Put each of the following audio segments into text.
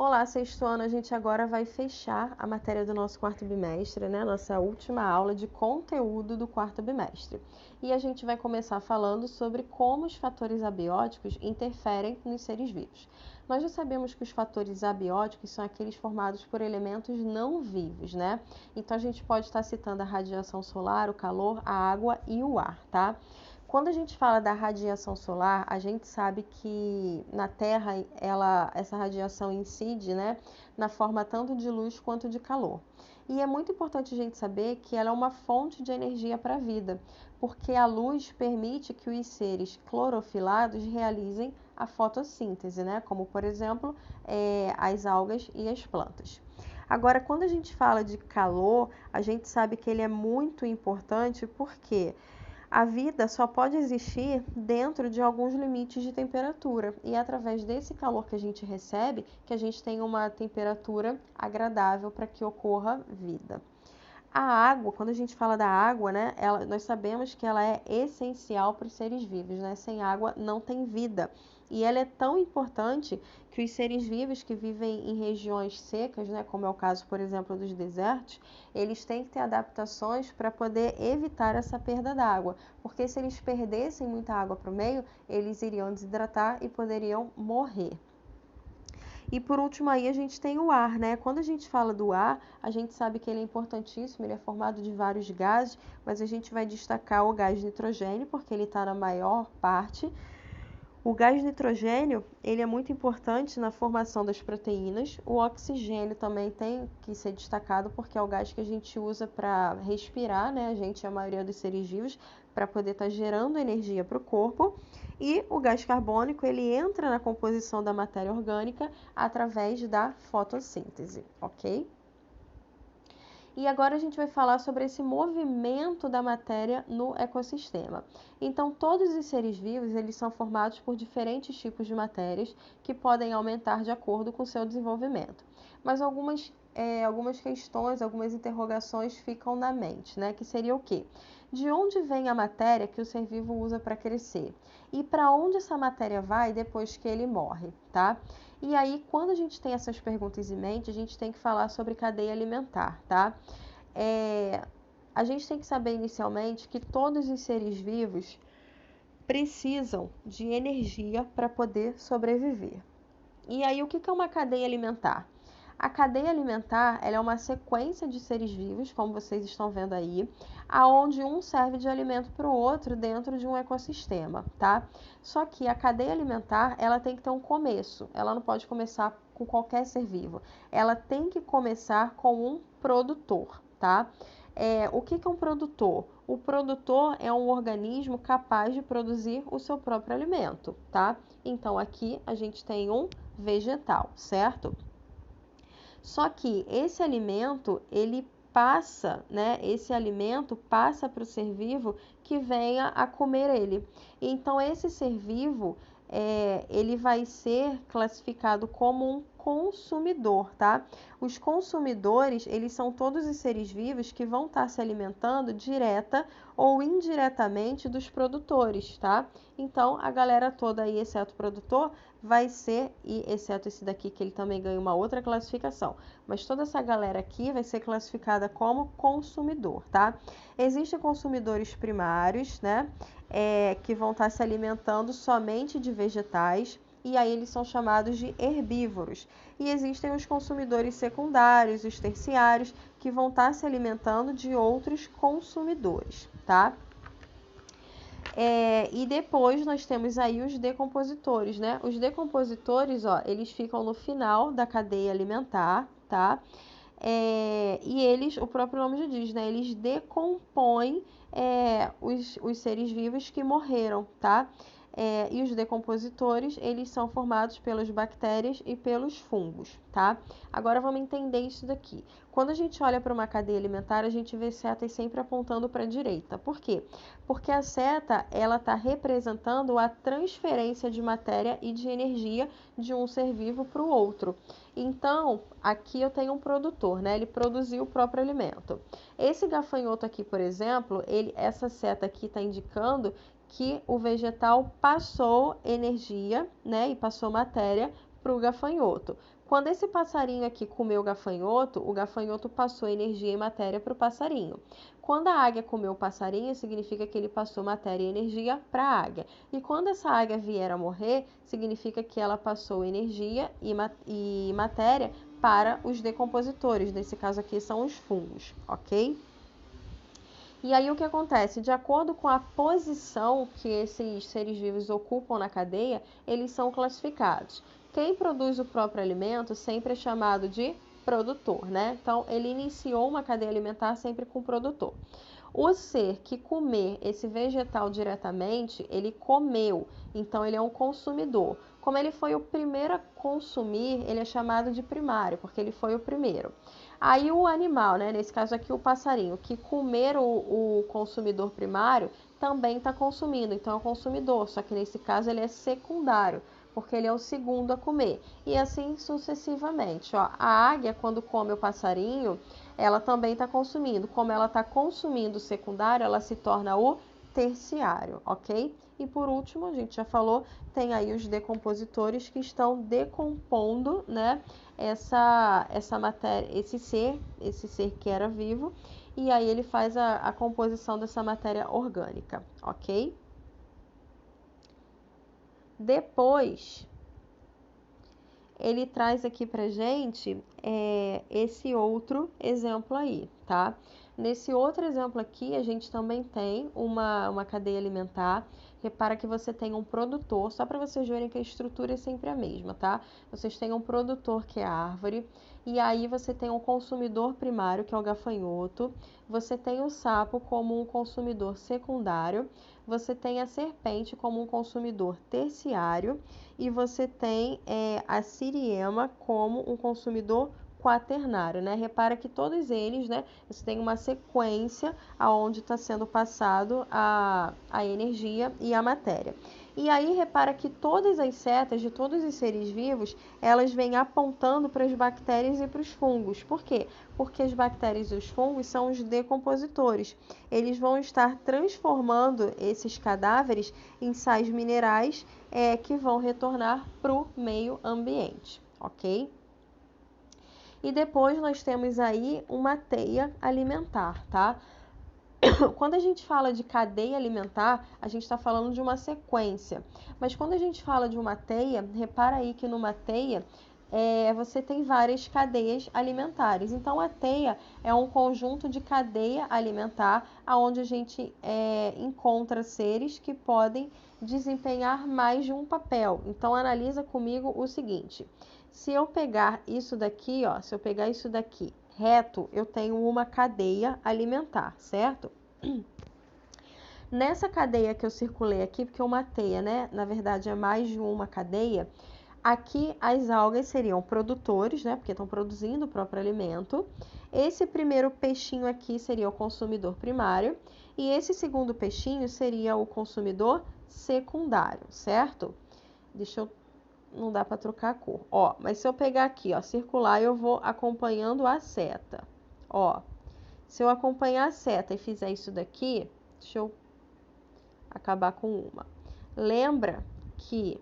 Olá, sexto ano, a gente agora vai fechar a matéria do nosso quarto bimestre, né? Nossa última aula de conteúdo do quarto bimestre. E a gente vai começar falando sobre como os fatores abióticos interferem nos seres vivos. Nós já sabemos que os fatores abióticos são aqueles formados por elementos não vivos, né? Então a gente pode estar citando a radiação solar, o calor, a água e o ar, tá? Quando a gente fala da radiação solar, a gente sabe que na Terra essa radiação incide, né, na forma tanto de luz quanto de calor. E é muito importante a gente saber que ela é uma fonte de energia para a vida, porque a luz permite que os seres clorofilados realizem a fotossíntese, né, como por exemplo as algas e as plantas. Agora, quando a gente fala de calor, a gente sabe que ele é muito importante porque a vida só pode existir dentro de alguns limites de temperatura e é através desse calor que a gente recebe que a gente tem uma temperatura agradável para que ocorra vida. A água, quando a gente fala da água, né, nós sabemos que ela é essencial para os seres vivos, né? Sem água não tem vida. E ela é tão importante que os seres vivos que vivem em regiões secas, né, como é o caso, por exemplo, dos desertos, eles têm que ter adaptações para poder evitar essa perda d'água. Porque se eles perdessem muita água para o meio, eles iriam desidratar e poderiam morrer. E por último aí a gente tem o ar, né? Quando a gente fala do ar, a gente sabe que ele é importantíssimo, ele é formado de vários gases, mas a gente vai destacar o gás nitrogênio, porque ele está na maior parte. O gás nitrogênio, ele é muito importante na formação das proteínas. O oxigênio também tem que ser destacado, porque é o gás que a gente usa para respirar, né? A gente, a maioria dos seres vivos, para poder estar gerando energia para o corpo. E o gás carbônico, ele entra na composição da matéria orgânica através da fotossíntese, ok? E agora a gente vai falar sobre esse movimento da matéria no ecossistema. Então, todos os seres vivos, eles são formados por diferentes tipos de matérias que podem aumentar de acordo com o seu desenvolvimento. Mas algumas questões, algumas interrogações ficam na mente, né? Que seria o quê? De onde vem a matéria que o ser vivo usa para crescer? E para onde essa matéria vai depois que ele morre, tá? E aí, quando a gente tem essas perguntas em mente, a gente tem que falar sobre cadeia alimentar, tá? A gente tem que saber inicialmente que todos os seres vivos precisam de energia para poder sobreviver. E aí, o que é uma cadeia alimentar? A cadeia alimentar ela é uma sequência de seres vivos, como vocês estão vendo aí, aonde um serve de alimento para o outro dentro de um ecossistema, tá? Só que a cadeia alimentar ela tem que ter um começo, ela não pode começar com qualquer ser vivo, ela tem que começar com um produtor, tá? O que é um produtor? O produtor é um organismo capaz de produzir o seu próprio alimento, tá? Então aqui a gente tem um vegetal, certo? Só que esse alimento, ele passa, né? Esse alimento passa para o ser vivo que venha a comer ele. Então, esse ser vivo, ele vai ser classificado como um consumidor, tá? Os consumidores, eles são todos os seres vivos que vão estar se alimentando direta ou indiretamente dos produtores, tá? Então, a galera toda aí, exceto o produtor, vai ser, e exceto esse daqui que ele também ganha uma outra classificação, mas toda essa galera aqui vai ser classificada como consumidor, tá? Existem consumidores primários, né, que vão estar se alimentando somente de vegetais, e aí eles são chamados de herbívoros. E existem os consumidores secundários, os terciários, que vão estar se alimentando de outros consumidores, tá? E depois nós temos aí os decompositores, né? Os decompositores, ó, eles ficam no final da cadeia alimentar, tá? E eles, o próprio nome já diz, né? Eles decompõem os seres vivos que morreram, tá? E os decompositores, eles são formados pelas bactérias e pelos fungos, tá? Agora vamos entender isso daqui. Quando a gente olha para uma cadeia alimentar, a gente vê setas sempre apontando para a direita. Por quê? Porque a seta, ela está representando a transferência de matéria e de energia de um ser vivo para o outro. Então, aqui eu tenho um produtor, né? Ele produziu o próprio alimento. Esse gafanhoto aqui, por exemplo, essa seta aqui está indicando que o vegetal passou energia, né, e passou matéria para o gafanhoto. Quando esse passarinho aqui comeu o gafanhoto passou energia e matéria para o passarinho. Quando a águia comeu o passarinho, significa que ele passou matéria e energia para a águia. E quando essa águia vier a morrer, significa que ela passou energia e matéria para os decompositores. Nesse caso aqui são os fungos, ok? E aí o que acontece? De acordo com a posição que esses seres vivos ocupam na cadeia, eles são classificados. Quem produz o próprio alimento sempre é chamado de produtor, né? Então, ele iniciou uma cadeia alimentar sempre com o produtor. O ser que comer esse vegetal diretamente, ele comeu, então ele é um consumidor. Como ele foi o primeiro a consumir, ele é chamado de primário, porque ele foi o primeiro. Aí o animal, né, nesse caso aqui o passarinho, que comer o consumidor primário, também está consumindo, então é o consumidor, só que nesse caso ele é secundário, porque ele é o segundo a comer. E assim sucessivamente. Ó, a águia, quando come o passarinho, ela também está consumindo. Como ela está consumindo o secundário, ela se torna o terciário, ok? E por último, a gente já falou, tem aí os decompositores que estão decompondo, né, essa matéria, esse ser que era vivo, e aí ele faz a composição dessa matéria orgânica, ok? Depois, ele traz aqui pra gente esse outro exemplo aí, tá? Nesse outro exemplo aqui, a gente também tem uma cadeia alimentar. Repara que você tem um produtor, só para vocês verem que a estrutura é sempre a mesma, tá? Vocês têm um produtor, que é a árvore, e aí você tem um consumidor primário, que é o gafanhoto, você tem o sapo como um consumidor secundário, você tem a serpente como um consumidor terciário, e você tem a siriema como um consumidor quaternário, né? Repara que todos eles, né, você tem uma sequência aonde está sendo passado a energia e a matéria. E aí repara que todas as setas de todos os seres vivos, elas vêm apontando para as bactérias e para os fungos. Por quê? Porque as bactérias e os fungos são os decompositores. Eles vão estar transformando esses cadáveres em sais minerais que vão retornar para o meio ambiente, ok? E depois nós temos aí uma teia alimentar, tá? Quando a gente fala de cadeia alimentar, a gente está falando de uma sequência. Mas quando a gente fala de uma teia, repara aí que numa teia você tem várias cadeias alimentares. Então, a teia é um conjunto de cadeia alimentar onde a gente encontra seres que podem desempenhar mais de um papel. Então, analisa comigo o seguinte. Se eu pegar isso daqui, ó, se eu pegar isso daqui reto, eu tenho uma cadeia alimentar, certo? Nessa cadeia que eu circulei aqui, porque uma teia, né, na verdade é mais de uma cadeia, aqui as algas seriam produtores, né, porque estão produzindo o próprio alimento. Esse primeiro peixinho aqui seria o consumidor primário e esse segundo peixinho seria o consumidor secundário, certo? Deixa eu não dá para trocar a cor. Ó, mas se eu pegar aqui, ó, circular, eu vou acompanhando a seta. Ó, se eu acompanhar a seta e fizer isso daqui, deixa eu acabar com uma. Lembra que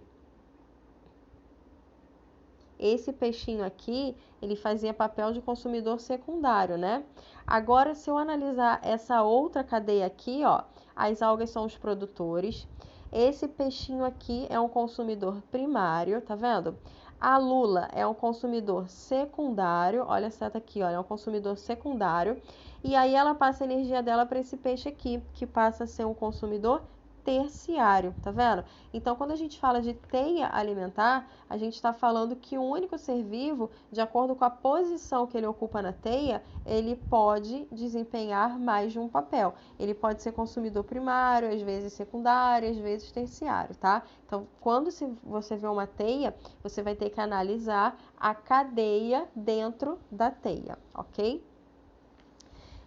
esse peixinho aqui, ele fazia papel de consumidor secundário, né? Agora, se eu analisar essa outra cadeia aqui, ó, as algas são os produtores. Esse peixinho aqui é um consumidor primário, tá vendo? A lula é um consumidor secundário, olha a seta aqui, olha, é um consumidor secundário. E aí ela passa a energia dela para esse peixe aqui, que passa a ser um consumidor terciário, tá vendo? Então, quando a gente fala de teia alimentar, a gente está falando que o único ser vivo, de acordo com a posição que ele ocupa na teia, ele pode desempenhar mais de um papel. Ele pode ser consumidor primário, às vezes secundário, às vezes terciário, tá? Então, quando você vê uma teia, você vai ter que analisar a cadeia dentro da teia, ok?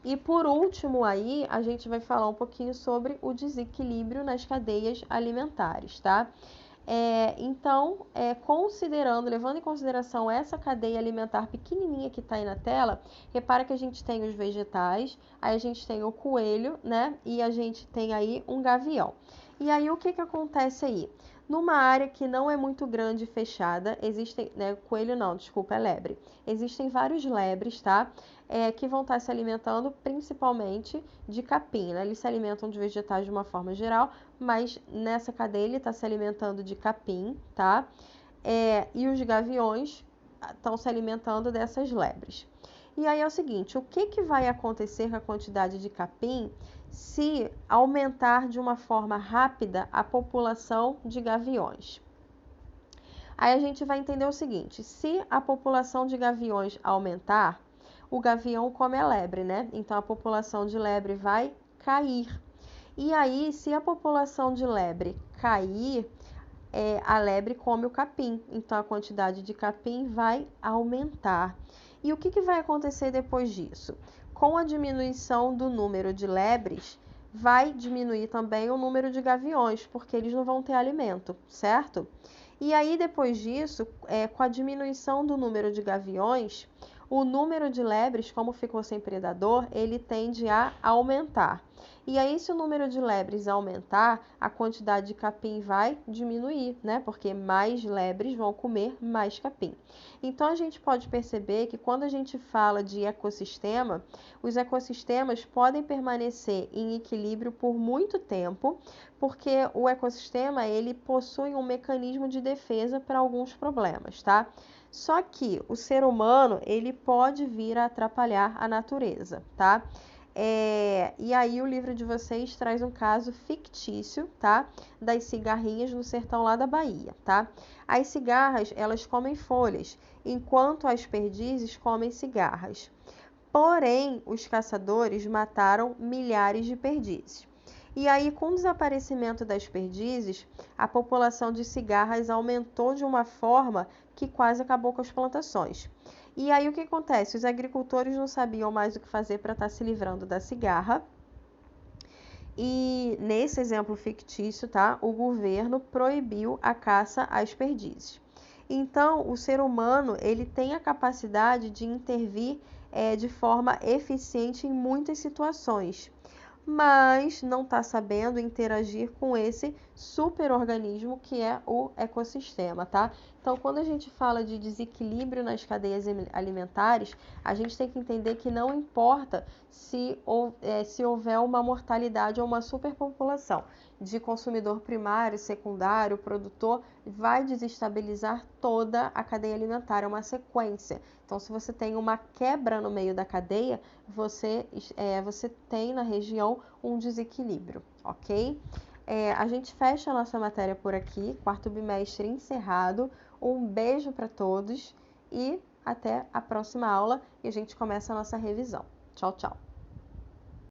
E por último aí, a gente vai falar um pouquinho sobre o desequilíbrio nas cadeias alimentares, tá? Então, levando em consideração essa cadeia alimentar pequenininha que está aí na tela, repara que a gente tem os vegetais, aí a gente tem o coelho, né? E a gente tem aí um gavião. E aí, o que acontece aí? Numa área que não é muito grande e fechada, existem, né, coelho não, desculpa, é lebre. Existem vários lebres, tá? Que vão estar se alimentando principalmente de capim, né? Eles se alimentam de vegetais de uma forma geral, mas nessa cadeia ele está se alimentando de capim, tá? E os gaviões estão se alimentando dessas lebres. E aí é o seguinte, o que vai acontecer com a quantidade de capim se aumentar de uma forma rápida a população de gaviões? Aí a gente vai entender o seguinte, se a população de gaviões aumentar, o gavião come a lebre, né? Então a população de lebre vai cair. E aí, se a população de lebre cair, a lebre come o capim, então a quantidade de capim vai aumentar. E o que vai acontecer depois disso? Com a diminuição do número de lebres, vai diminuir também o número de gaviões, porque eles não vão ter alimento, certo? E aí, depois disso, com a diminuição do número de gaviões, o número de lebres, como ficou sem predador, ele tende a aumentar. E aí, se o número de lebres aumentar, a quantidade de capim vai diminuir, né? Porque mais lebres vão comer mais capim. Então, a gente pode perceber que quando a gente fala de ecossistema, os ecossistemas podem permanecer em equilíbrio por muito tempo, porque o ecossistema, ele possui um mecanismo de defesa para alguns problemas, tá? Só que o ser humano, ele pode vir a atrapalhar a natureza, tá? E aí o livro de vocês traz um caso fictício, tá? Das cigarrinhas no sertão lá da Bahia, tá? As cigarras, elas comem folhas, enquanto as perdizes comem cigarras. Porém, os caçadores mataram milhares de perdizes. E aí, com o desaparecimento das perdizes, a população de cigarras aumentou de uma forma que quase acabou com as plantações. E aí o que acontece? Os agricultores não sabiam mais o que fazer para estar se livrando da cigarra. E nesse exemplo fictício, tá? O governo proibiu a caça às perdizes. Então, o ser humano, ele tem a capacidade de intervir de forma eficiente em muitas situações, mas não está sabendo interagir com esse superorganismo que é o ecossistema, tá? Então, quando a gente fala de desequilíbrio nas cadeias alimentares, a gente tem que entender que não importa se houver uma mortalidade ou uma superpopulação de consumidor primário, secundário, produtor, vai desestabilizar toda a cadeia alimentar, é uma sequência. Então, se você tem uma quebra no meio da cadeia, você tem na região um desequilíbrio, ok? A gente fecha a nossa matéria por aqui, quarto bimestre encerrado. Um beijo para todos e até a próxima aula e a gente começa a nossa revisão. Tchau, tchau!